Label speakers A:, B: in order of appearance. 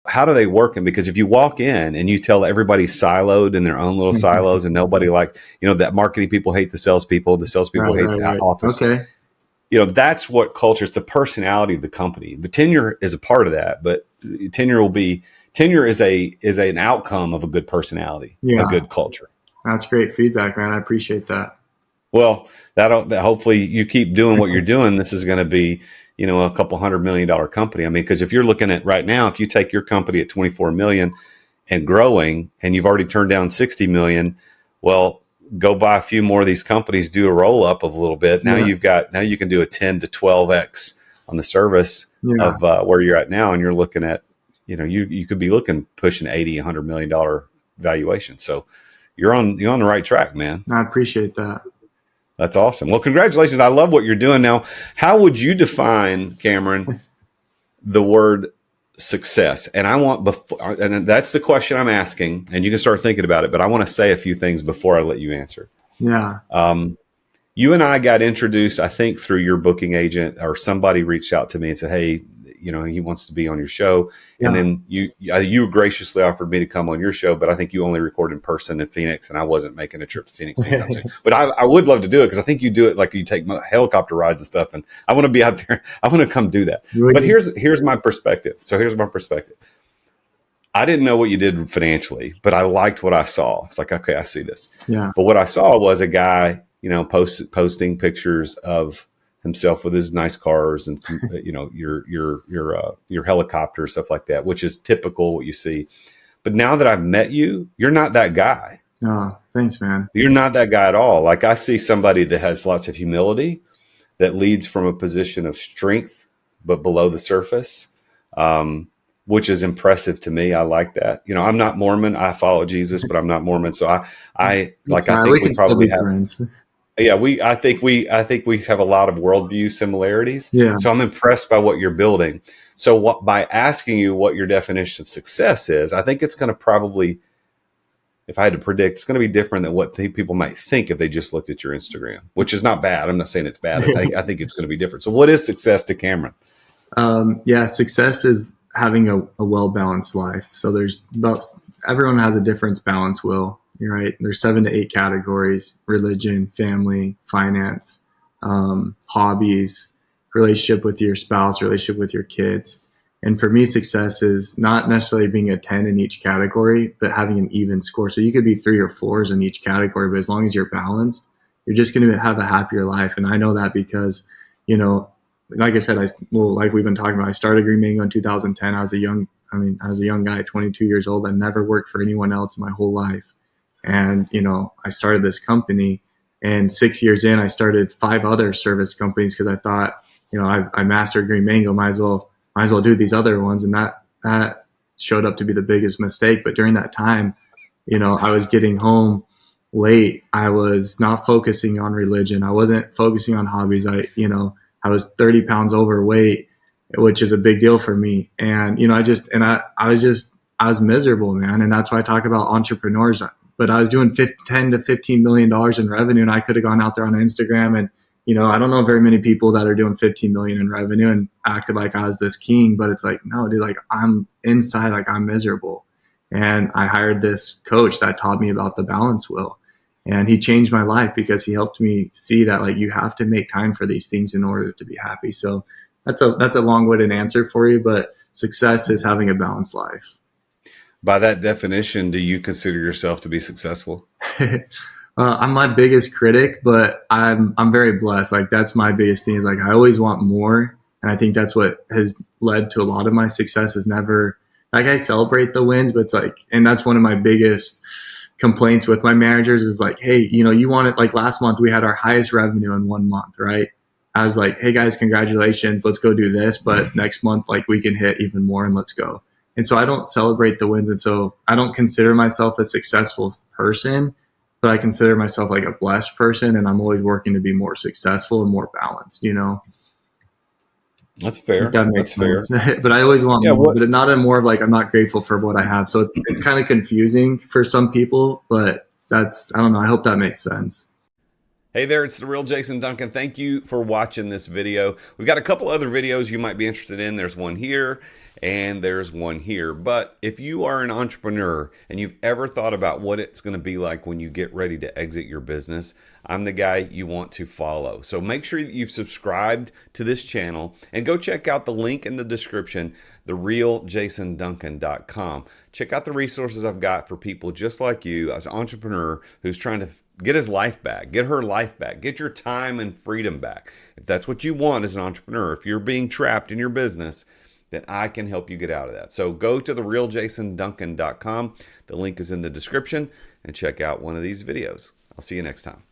A: how do they work? And because if you walk in and you tell everybody's siloed in their own little silos, and nobody that marketing people hate the salespeople hate the
B: Right.
A: office.
B: Okay.
A: That's what culture is, the personality of the company. But tenure is a part of that. But tenure is an outcome of a good personality, a
B: Yeah.
A: good culture.
B: That's great feedback, man. I appreciate that.
A: Well, that hopefully you keep doing what you're doing. This is going to be, a couple $100 million company. I mean, because if you're looking at right now, if you take your company at 24 million and growing, and you've already turned down 60 million, well, go buy a few more of these companies, do a roll up of a little bit. Now you can do a 10 to 12x on the service of where you're at now, and you're looking at, you could be pushing 80, $100 million valuation. So you're on the right track, man.
B: I appreciate that.
A: That's awesome. Well, congratulations. I love what you're doing. Now, how would you define, Cameron, the word success? And and that's the question I'm asking, and you can start thinking about it, but I want to say a few things before I let you answer.
B: Yeah.
A: You and I got introduced, I think, through your booking agent, or somebody reached out to me and said, hey, he wants to be on your show. And then you graciously offered me to come on your show, but I think you only record in person in Phoenix, and I wasn't making a trip to Phoenix anytime soon. But I would love to do it, because I think you do it like you take helicopter rides and stuff, and I want to be out there. I want to come do that. But here's my perspective. I didn't know what you did financially, but I liked what I saw. It's like, okay, I see this.
B: Yeah.
A: But what I saw was a guy, posting pictures of himself with his nice cars and your helicopter, stuff like that, which is typical what you see. But now that I've met you, you're not that guy.
B: Oh, thanks, man.
A: You're not that guy at all. Like, I see somebody that has lots of humility, that leads from a position of strength, but below the surface, which is impressive to me. I like that. I'm not Mormon. I follow Jesus, but I'm not Mormon. So I think we probably have friends. Yeah, I think we have a lot of worldview similarities.
B: Yeah.
A: So I'm impressed by what you're building. So by asking you what your definition of success is, I think it's going to probably, if I had to predict, it's going to be different than what people might think if they just looked at your Instagram, which is not bad. I'm not saying it's bad. I think it's going to be different. So what is success to Cameron?
B: Success is having a well-balanced life. So everyone has a different balance wheel. You're right. There's 7 to 8 categories: religion, family, finance, hobbies, relationship with your spouse, relationship with your kids. And for me, success is not necessarily being a 10 in each category, but having an even score. So you could be 3 or 4s in each category, but as long as you're balanced, you're just going to have a happier life. And I know that because, like I said, like we've been talking about, I started Green Mango in 2010. I was a young guy, 22 years old. I never worked for anyone else my whole life. And, I started this company, and 6 years in, I started 5 other service companies, because I thought, I mastered Green Mango, might as well do these other ones. And that showed up to be the biggest mistake. But during that time, I was getting home late. I was not focusing on religion. I wasn't focusing on hobbies. I was 30 pounds overweight, which is a big deal for me. And, I was miserable, man. And that's why I talk about entrepreneurs. But I was doing $10 to $15 million in revenue, and I could have gone out there on Instagram and, I don't know very many people that are doing 15 million in revenue and acted like I was this king, but it's like, no, dude, like I'm inside, like I'm miserable. And I hired this coach that taught me about the balance wheel, and he changed my life because he helped me see that, like, you have to make time for these things in order to be happy. So that's a long-winded answer for you, but success is having a balanced life.
A: By that definition, do you consider yourself to be successful?
B: I'm my biggest critic, but I'm very blessed. Like, that's my biggest thing, is like, I always want more. And I think that's what has led to a lot of my success, is never, like, I celebrate the wins, but it's like, and that's one of my biggest complaints with my managers is like, hey, you want it, like last month we had our highest revenue in 1 month, right? I was like, hey guys, congratulations, let's go do this. But next month, like, we can hit even more, and let's go. And so I don't celebrate the wins. And so I don't consider myself a successful person, but I consider myself like a blessed person, and I'm always working to be more successful and more balanced,
A: That's fair.
B: That makes sense. But I always want more, but not in more of like, I'm not grateful for what I have. So it's kind of confusing for some people, but I don't know. I hope that makes sense.
A: Hey there, it's the Real Jason Duncan. Thank you for watching this video. We've got a couple other videos you might be interested in. There's one here and there's one here. But if you are an entrepreneur and you've ever thought about what it's going to be like when you get ready to exit your business, I'm the guy you want to follow. So make sure that you've subscribed to this channel and go check out the link in the description, therealjasonduncan.com. Check out the resources I've got for people just like you, as an entrepreneur who's trying to get his life back, get her life back, get your time and freedom back. If that's what you want as an entrepreneur, if you're being trapped in your business, then I can help you get out of that. So go to therealjasonduncan.com. The link is in the description and check out one of these videos. I'll see you next time.